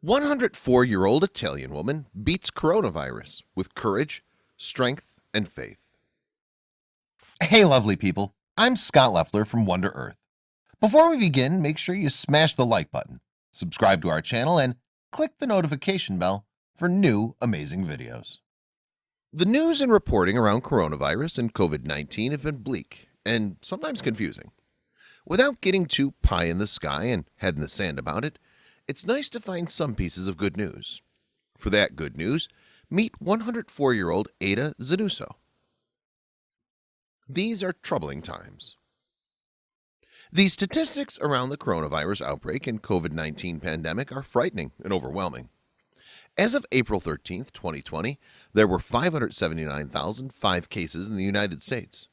104-year-old Italian woman beats coronavirus with courage, strength, and faith. Hey lovely people, I'm Scott Leffler from Wonder Earth. Before we begin, make sure you smash the like button, subscribe to our channel, and click the notification bell for new amazing videos. The news and reporting around coronavirus and COVID-19 have been bleak and sometimes confusing. Without getting too pie in the sky and head in the sand about it, it's nice to find some pieces of good news. For that good news, meet 104-year-old Ada Zanusso. These are troubling times. The statistics around the coronavirus outbreak and COVID-19 pandemic are frightening and overwhelming. As of April 13, 2020, there were 579,005 cases in the United States.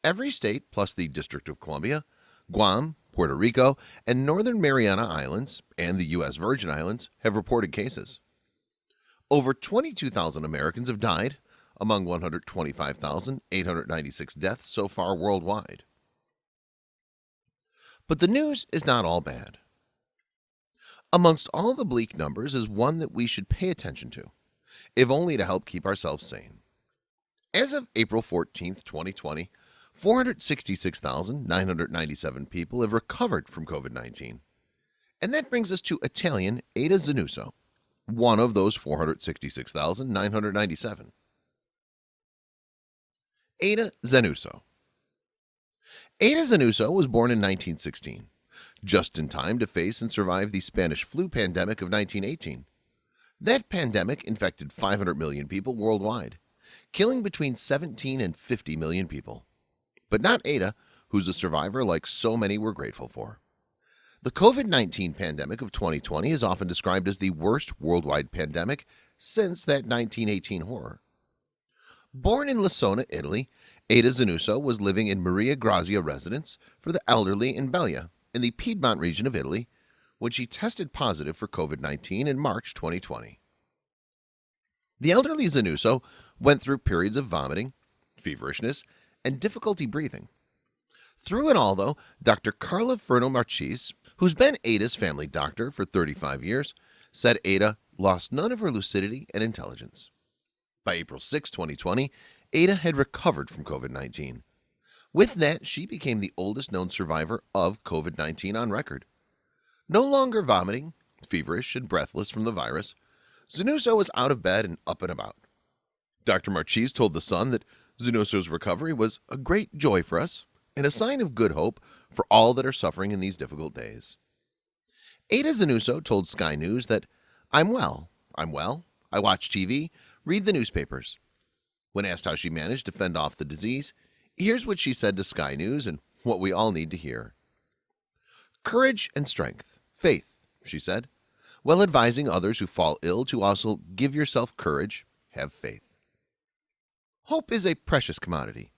Every state plus the District of Columbia, Guam, Puerto Rico, and Northern Mariana Islands and the U.S. Virgin Islands have reported cases. Over 22,000 Americans have died, among 125,896 deaths so far worldwide. But the news is not all bad. Amongst all the bleak numbers is one that we should pay attention to, if only to help keep ourselves sane. As of April 14, 2020, 466,997 people have recovered from COVID-19. And that brings us to Italian Ada Zanusso, one of those 466,997. Ada Zanusso. Ada Zanusso was born in 1916, just in time to face and survive the Spanish flu pandemic of 1918. That pandemic infected 500 million people worldwide, killing between 17 and 50 million people. But not Ada, who's a survivor like so many we're grateful for. The COVID-19 pandemic of 2020 is often described as the worst worldwide pandemic since that 1918 horror. Born in Lessona, Italy, Ada Zanusso was living in Maria Grazia residence for the elderly in Bellia, in the Piedmont region of Italy, when she tested positive for COVID-19 in March 2020. The elderly Zanusso went through periods of vomiting, feverishness, and difficulty breathing. Through it all, though, Dr. Carla Ferno Marchese, who's been Ada's family doctor for 35 years, said Ada lost none of her lucidity and intelligence. By April 6, 2020, Ada had recovered from COVID-19. With that, she became the oldest known survivor of COVID-19 on record. No longer vomiting, feverish, and breathless from the virus, Zanusso was out of bed and up and about. Dr. Marchese told The Sun that Zanusso's recovery was a great joy for us and a sign of good hope for all that are suffering in these difficult days. Ada Zanusso told Sky News that, I'm well, I watch TV, read the newspapers. When asked how she managed to fend off the disease, here's what she said to Sky News and what we all need to hear. Courage and strength, faith, she said, while advising others who fall ill to also give yourself courage, have faith. Hope is a precious commodity.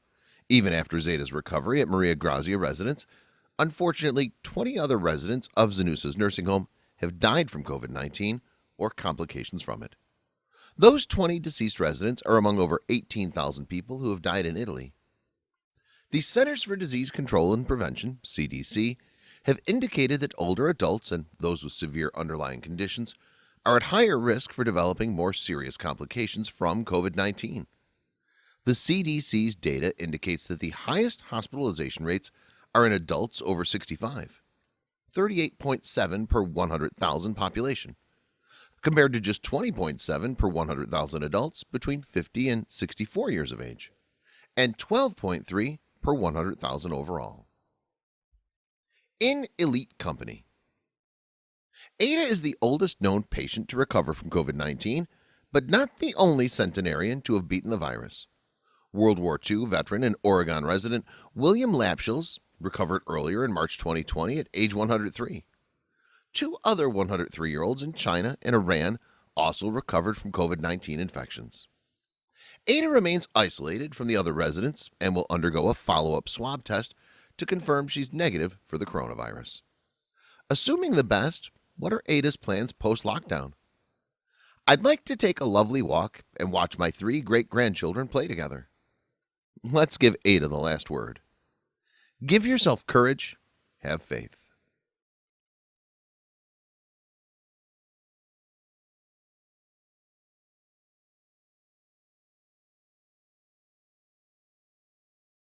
Even after Ada's recovery at Maria Grazia residence, unfortunately, 20 other residents of Zanusso's nursing home have died from COVID-19 or complications from it. Those 20 deceased residents are among over 18,000 people who have died in Italy. The Centers for Disease Control and Prevention, CDC, have indicated that older adults and those with severe underlying conditions are at higher risk for developing more serious complications from COVID-19. The CDC's data indicates that the highest hospitalization rates are in adults over 65, 38.7 per 100,000 population, compared to just 20.7 per 100,000 adults between 50 and 64 years of age, and 12.3 per 100,000 overall. In elite company. Ada is the oldest known patient to recover from COVID-19, but not the only centenarian to have beaten the virus. World War II veteran and Oregon resident William Lapshells recovered earlier in March 2020 at age 103. Two other 103-year-olds in China and Iran also recovered from COVID-19 infections. Ada remains isolated from the other residents and will undergo a follow-up swab test to confirm she's negative for the coronavirus. Assuming the best, what are Ada's plans post-lockdown? I'd like to take a lovely walk and watch my 3 great-grandchildren play together. Let's give Ada the last word. Give yourself courage, have faith.